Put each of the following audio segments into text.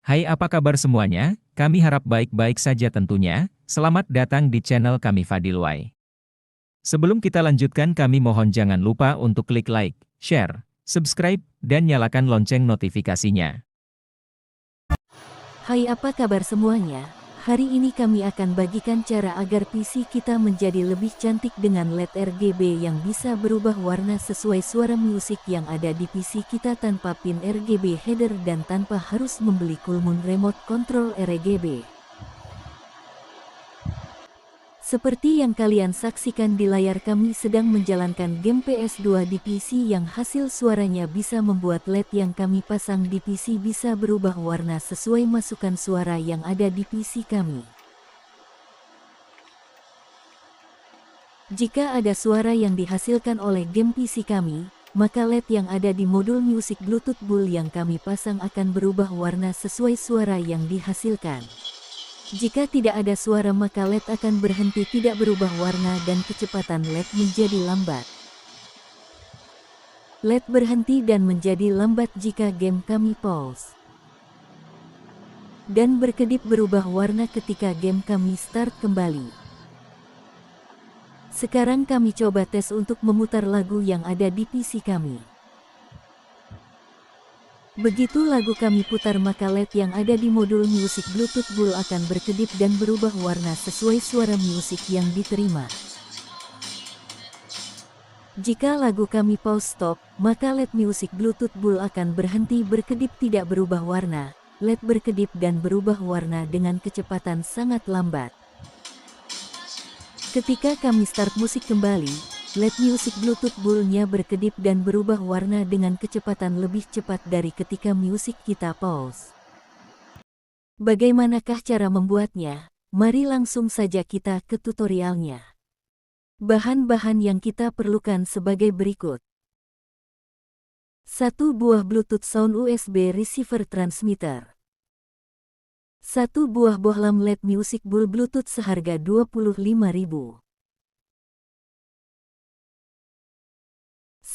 Hai, apa kabar semuanya? Kami harap baik-baik saja tentunya. Selamat datang di channel kami Fadilwai. Sebelum kita lanjutkan, kami mohon jangan lupa untuk klik like, share, subscribe, dan nyalakan lonceng notifikasinya. Hai, apa kabar semuanya? Hari ini kami akan bagikan cara agar PC kita menjadi lebih cantik dengan LED RGB yang bisa berubah warna sesuai suara musik yang ada di PC kita tanpa pin RGB header dan tanpa harus membeli Coolmoon Remote Control RGB. Seperti yang kalian saksikan di layar, kami sedang menjalankan game PS2 di PC yang hasil suaranya bisa membuat LED yang kami pasang di PC bisa berubah warna sesuai masukan suara yang ada di PC kami. Jika ada suara yang dihasilkan oleh game PC kami, maka LED yang ada di modul musik Bluetooth Bull yang kami pasang akan berubah warna sesuai suara yang dihasilkan. Jika tidak ada suara, maka LED akan berhenti tidak berubah warna dan kecepatan LED menjadi lambat. LED berhenti dan menjadi lambat jika game kami pause. Dan berkedip berubah warna ketika game kami start kembali. Sekarang kami coba tes untuk memutar lagu yang ada di PC kami. Begitu lagu kami putar, maka LED yang ada di modul musik Bluetooth Bull akan berkedip dan berubah warna sesuai suara musik yang diterima. Jika lagu kami pause stop, maka LED musik Bluetooth Bull akan berhenti berkedip tidak berubah warna. LED berkedip dan berubah warna dengan kecepatan sangat lambat. Ketika kami start musik kembali, LED musik Bluetooth Bull-nya berkedip dan berubah warna dengan kecepatan lebih cepat dari ketika musik kita pause. Bagaimanakah cara membuatnya? Mari langsung saja kita ke tutorialnya. Bahan-bahan yang kita perlukan sebagai berikut. 1 buah Bluetooth Sound USB Receiver Transmitter. 1 buah bohlam LED Music Bull Bluetooth seharga Rp25.000.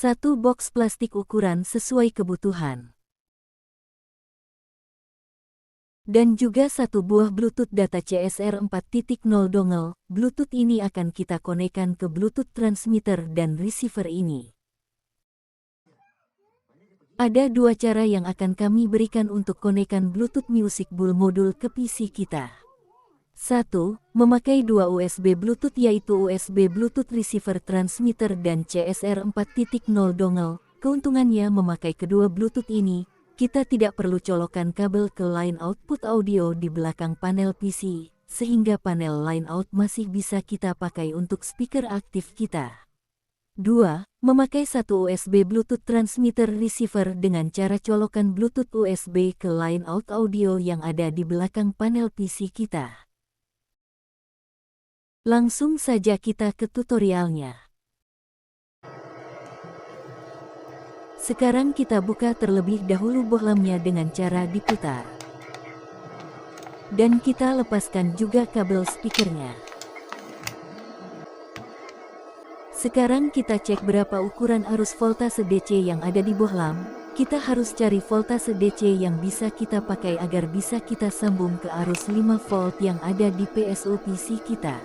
1 box plastik ukuran sesuai kebutuhan. Dan juga 1 buah Bluetooth data CSR 4.0 dongle. Bluetooth ini akan kita konekkan ke Bluetooth transmitter dan receiver ini. Ada 2 cara yang akan kami berikan untuk konekkan Bluetooth Music Bull modul ke PC kita. 1. Memakai 2 USB Bluetooth, yaitu USB Bluetooth Receiver Transmitter dan CSR 4.0 dongle. Keuntungannya memakai kedua Bluetooth ini, kita tidak perlu colokan kabel ke line output audio di belakang panel PC, sehingga panel line out masih bisa kita pakai untuk speaker aktif kita. 2. Memakai 1 USB Bluetooth Transmitter Receiver dengan cara colokan Bluetooth USB ke line out audio yang ada di belakang panel PC kita. Langsung saja kita ke tutorialnya. Sekarang kita buka terlebih dahulu bohlamnya dengan cara diputar. Dan kita lepaskan juga kabel speakernya. Sekarang kita cek berapa ukuran arus voltase DC yang ada di bohlam. Kita harus cari voltase DC yang bisa kita pakai agar bisa kita sambung ke arus 5 volt yang ada di PSU PC kita.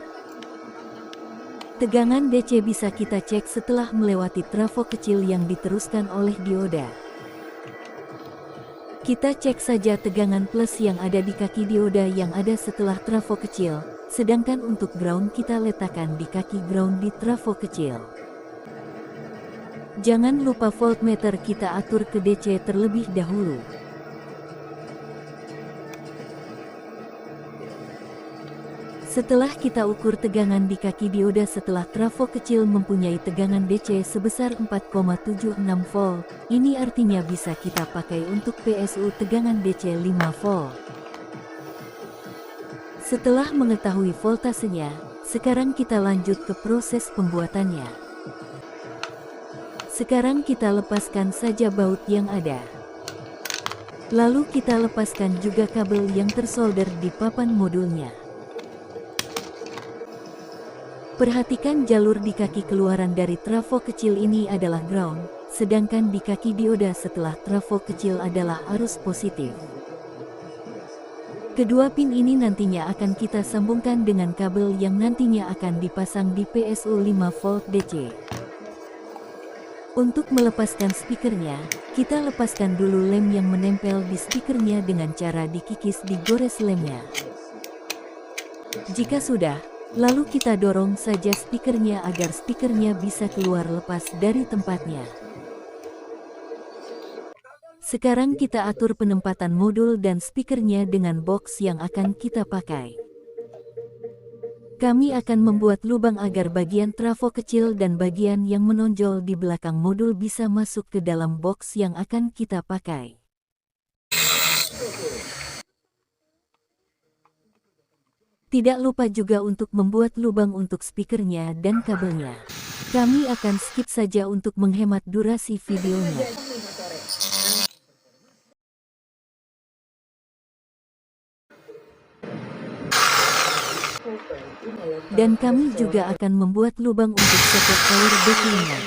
Tegangan DC bisa kita cek setelah melewati trafo kecil yang diteruskan oleh dioda. Kita cek saja tegangan plus yang ada di kaki dioda yang ada setelah trafo kecil, sedangkan untuk ground kita letakkan di kaki ground di trafo kecil. Jangan lupa voltmeter kita atur ke DC terlebih dahulu. Setelah kita ukur tegangan di kaki dioda setelah trafo kecil mempunyai tegangan DC sebesar 4,76 volt, ini artinya bisa kita pakai untuk PSU tegangan DC 5 volt. Setelah mengetahui voltasenya, sekarang kita lanjut ke proses pembuatannya. Sekarang kita lepaskan saja baut yang ada. Lalu kita lepaskan juga kabel yang tersolder di papan modulnya. Perhatikan jalur di kaki keluaran dari trafo kecil ini adalah ground, sedangkan di kaki dioda setelah trafo kecil adalah arus positif. Kedua pin ini nantinya akan kita sambungkan dengan kabel yang nantinya akan dipasang di PSU 5V DC. Untuk melepaskan speakernya, kita lepaskan dulu lem yang menempel di speakernya dengan cara dikikis digores lemnya. Jika sudah, lalu kita dorong saja speakernya agar speakernya bisa keluar lepas dari tempatnya. Sekarang kita atur penempatan modul dan speakernya dengan box yang akan kita pakai. Kami akan membuat lubang agar bagian trafo kecil dan bagian yang menonjol di belakang modul bisa masuk ke dalam box yang akan kita pakai. Tidak lupa juga untuk membuat lubang untuk speakernya dan kabelnya. Kami akan skip saja untuk menghemat durasi videonya. Dan kami juga akan membuat lubang untuk soket power backlight-nya.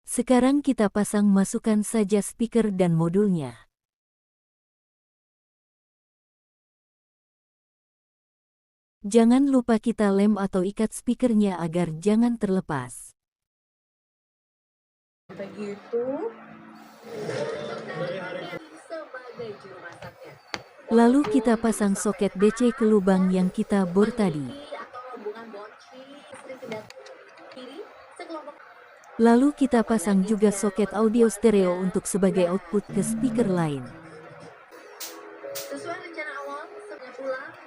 Sekarang kita pasang masukkan saja speaker dan modulnya. Jangan lupa kita lem atau ikat speakernya agar jangan terlepas. Begitu. Sebagai juru masaknya. Lalu kita pasang soket DC ke lubang yang kita bor tadi. Lalu kita pasang juga soket audio stereo untuk sebagai output ke speaker lain.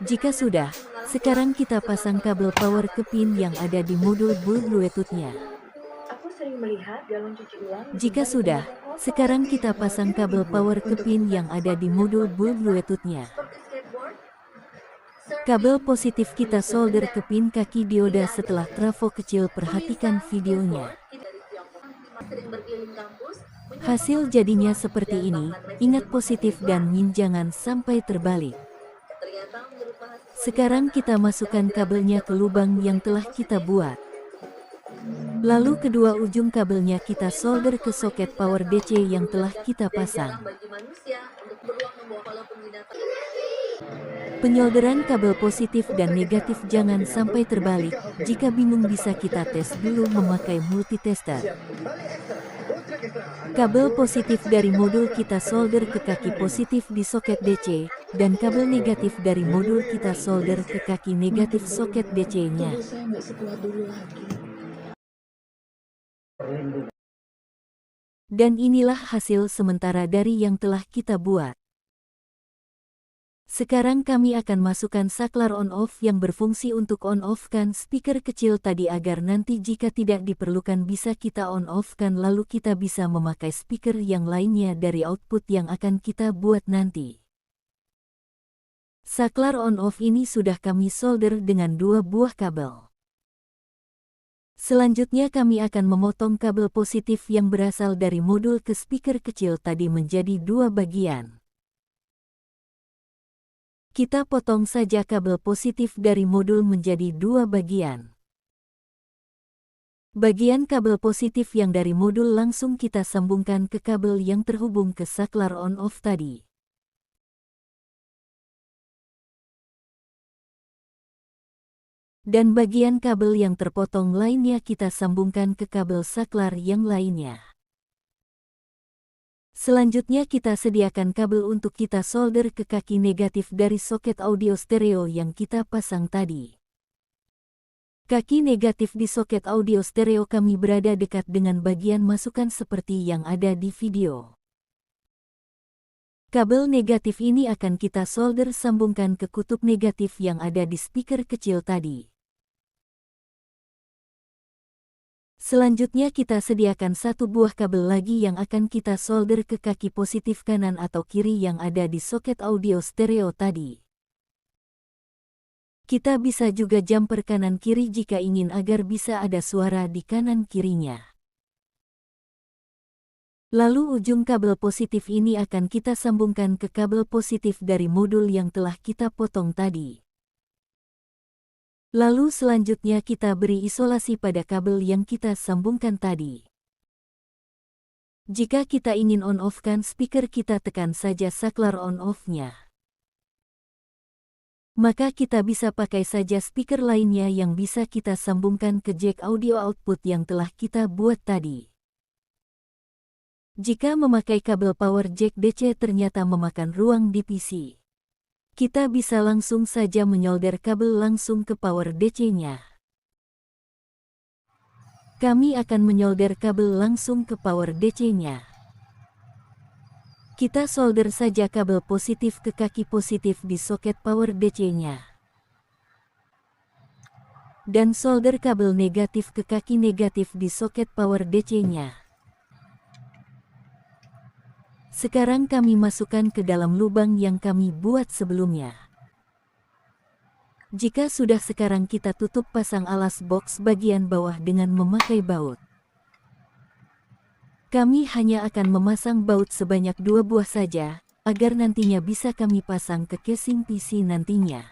Jika sudah, sekarang kita pasang kabel power ke pin yang ada di modul Bluetooth-nya. Jika sudah, sekarang kita pasang kabel power ke pin yang ada di modul Bluetooth-nya. Kabel positif kita solder ke pin kaki dioda setelah trafo kecil. Perhatikan videonya. Hasil jadinya seperti ini, ingat positif dan min jangan sampai terbalik. Sekarang kita masukkan kabelnya ke lubang yang telah kita buat. Lalu kedua ujung kabelnya kita solder ke soket power DC yang telah kita pasang. Penyolderan kabel positif dan negatif jangan sampai terbalik. Jika bingung bisa kita tes dulu memakai multitester. Kabel positif dari modul kita solder ke kaki positif di soket DC, dan kabel negatif dari modul kita solder ke kaki negatif soket DC-nya. Dan inilah hasil sementara dari yang telah kita buat. Sekarang kami akan masukkan saklar on-off yang berfungsi untuk on-off-kan speaker kecil tadi agar nanti jika tidak diperlukan bisa kita on-off-kan lalu kita bisa memakai speaker yang lainnya dari output yang akan kita buat nanti. Saklar on-off ini sudah kami solder dengan 2 buah kabel. Selanjutnya kami akan memotong kabel positif yang berasal dari modul ke speaker kecil tadi menjadi 2 bagian. Kita potong saja kabel positif dari modul menjadi 2 bagian. Bagian kabel positif yang dari modul langsung kita sambungkan ke kabel yang terhubung ke saklar on-off tadi. Dan bagian kabel yang terpotong lainnya kita sambungkan ke kabel saklar yang lainnya. Selanjutnya kita sediakan kabel untuk kita solder ke kaki negatif dari soket audio stereo yang kita pasang tadi. Kaki negatif di soket audio stereo kami berada dekat dengan bagian masukan seperti yang ada di video. Kabel negatif ini akan kita solder sambungkan ke kutub negatif yang ada di speaker kecil tadi. Selanjutnya kita sediakan 1 buah kabel lagi yang akan kita solder ke kaki positif kanan atau kiri yang ada di soket audio stereo tadi. Kita bisa juga jumper kanan kiri jika ingin agar bisa ada suara di kanan kirinya. Lalu ujung kabel positif ini akan kita sambungkan ke kabel positif dari modul yang telah kita potong tadi. Lalu selanjutnya kita beri isolasi pada kabel yang kita sambungkan tadi. Jika kita ingin on-off-kan speaker kita tekan saja saklar on-off-nya. maka kita bisa pakai saja speaker lainnya yang bisa kita sambungkan ke jack audio output yang telah kita buat tadi. Jika memakai kabel power jack DC ternyata memakan ruang di PC, kita bisa langsung saja menyolder kabel langsung ke power DC-nya. Kami akan menyolder kabel langsung ke power DC-nya. Kita solder saja kabel positif ke kaki positif di soket power DC-nya. Dan solder kabel negatif ke kaki negatif di soket power DC-nya. Sekarang kami masukkan ke dalam lubang yang kami buat sebelumnya. Jika sudah, sekarang kita tutup pasang alas box bagian bawah dengan memakai baut. Kami hanya akan memasang baut sebanyak 2 buah saja, agar nantinya bisa kami pasang ke casing PC nantinya.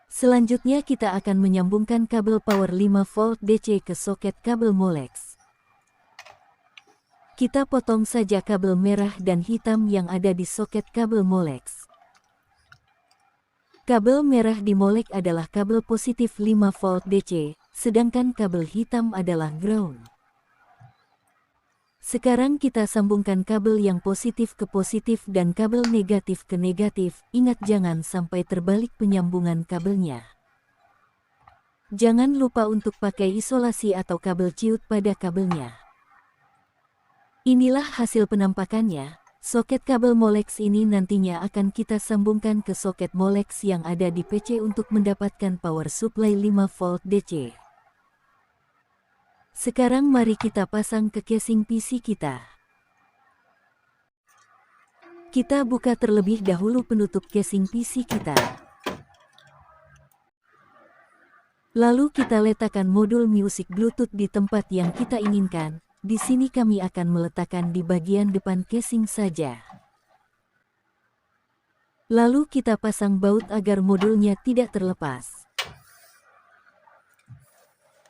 Selanjutnya kita akan menyambungkan kabel power 5 volt DC ke soket kabel Molex. Kita potong saja kabel merah dan hitam yang ada di soket kabel Molex. Kabel merah di Molex adalah kabel positif 5 volt DC, sedangkan kabel hitam adalah ground. Sekarang kita sambungkan kabel yang positif ke positif dan kabel negatif ke negatif. Ingat, jangan sampai terbalik penyambungan kabelnya. Jangan lupa untuk pakai isolasi atau kabel ciut pada kabelnya. Inilah hasil penampakannya. Soket kabel Molex ini nantinya akan kita sambungkan ke soket Molex yang ada di PC untuk mendapatkan power supply 5 volt DC. Sekarang mari kita pasang ke casing PC kita. Kita buka terlebih dahulu penutup casing PC kita. Lalu kita letakkan modul music Bluetooth di tempat yang kita inginkan. Di sini kami akan meletakkan di bagian depan casing saja. Lalu kita pasang baut agar modulnya tidak terlepas.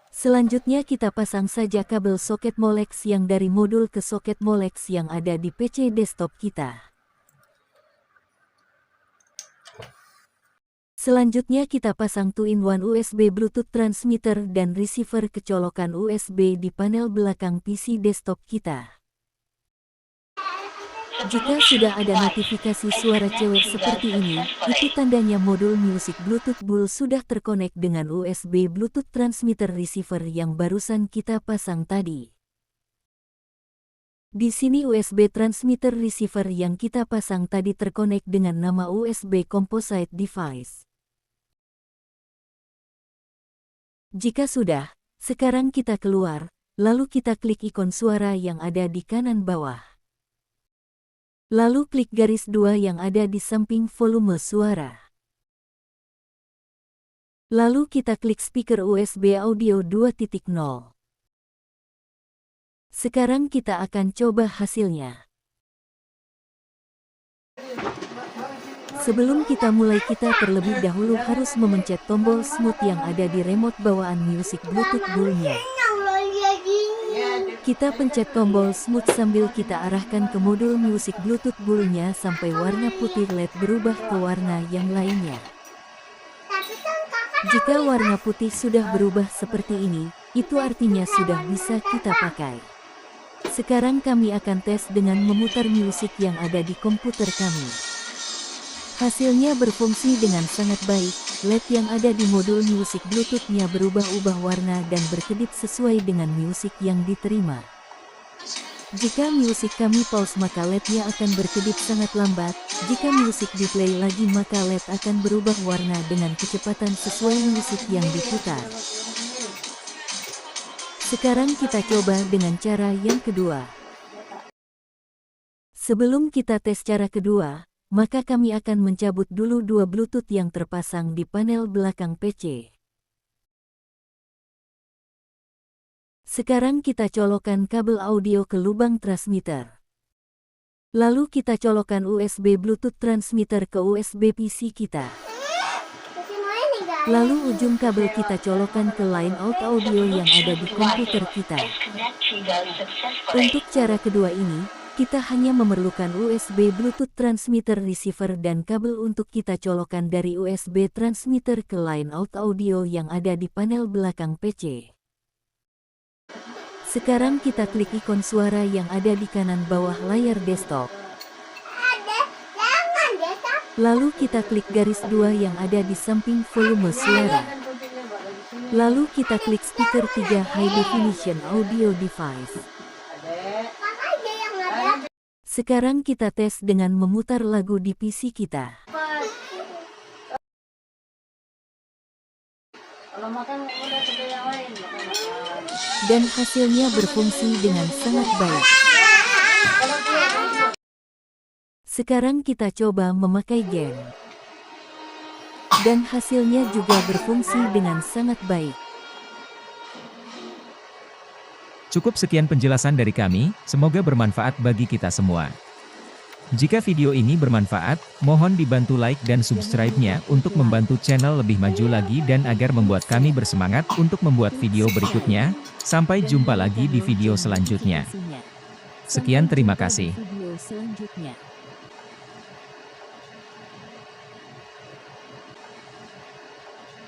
Selanjutnya kita pasang saja kabel soket Molex yang dari modul ke soket Molex yang ada di PC desktop kita. Selanjutnya kita pasang 2-in-1 USB Bluetooth transmitter dan receiver ke colokan USB di panel belakang PC desktop kita. Jika sudah ada notifikasi suara cewek seperti ini, itu tandanya modul music Bluetooth Bull sudah terkonek dengan USB Bluetooth transmitter receiver yang barusan kita pasang tadi. Di sini USB transmitter receiver yang kita pasang tadi terkonek dengan nama USB Composite Device. Jika sudah, sekarang kita keluar, lalu kita klik ikon suara yang ada di kanan bawah. Lalu klik garis 2 yang ada di samping volume suara. Lalu kita klik speaker USB audio 2.0. Sekarang kita akan coba hasilnya. Sebelum kita mulai, kita terlebih dahulu harus memencet tombol smooth yang ada di remote bawaan music Bluetooth Bull-nya. Kita pencet tombol smooth sambil kita arahkan ke modul music Bluetooth Bull-nya sampai warna putih LED berubah ke warna yang lainnya. Jika warna putih sudah berubah seperti ini, itu artinya sudah bisa kita pakai. Sekarang kami akan tes dengan memutar musik yang ada di komputer kami. Hasilnya berfungsi dengan sangat baik. LED yang ada di modul music Bluetooth-nya berubah-ubah warna dan berkedip sesuai dengan musik yang diterima. Jika musik kami pause maka LED-nya akan berkedip sangat lambat. Jika musik di-play lagi maka LED akan berubah warna dengan kecepatan sesuai musik yang diputar. Sekarang kita coba dengan cara yang kedua. Sebelum kita tes cara kedua, maka kami akan mencabut dulu 2 Bluetooth yang terpasang di panel belakang PC. Sekarang kita colokkan kabel audio ke lubang transmitter. Lalu kita colokkan USB Bluetooth transmitter ke USB PC kita. Lalu ujung kabel kita colokkan ke line out audio yang ada di komputer kita. Untuk cara kedua ini, Kita hanya memerlukan USB Bluetooth transmitter receiver dan kabel untuk kita colokkan dari USB transmitter ke line out audio yang ada di panel belakang PC. Sekarang kita klik ikon suara yang ada di kanan bawah layar desktop. Lalu kita klik garis 2 yang ada di samping volume suara. Lalu kita klik speaker 3 high definition audio device. Sekarang kita tes dengan memutar lagu di PC kita. Kalau makan udah coba yang lain, makan. Dan hasilnya berfungsi dengan sangat baik. Sekarang kita coba memakai game. Dan hasilnya juga berfungsi dengan sangat baik. Cukup sekian penjelasan dari kami, semoga bermanfaat bagi kita semua. Jika video ini bermanfaat, mohon dibantu like dan subscribe-nya untuk membantu channel lebih maju lagi dan agar membuat kami bersemangat untuk membuat video berikutnya. Sampai jumpa lagi di video selanjutnya. Sekian, terima kasih. Video selanjutnya.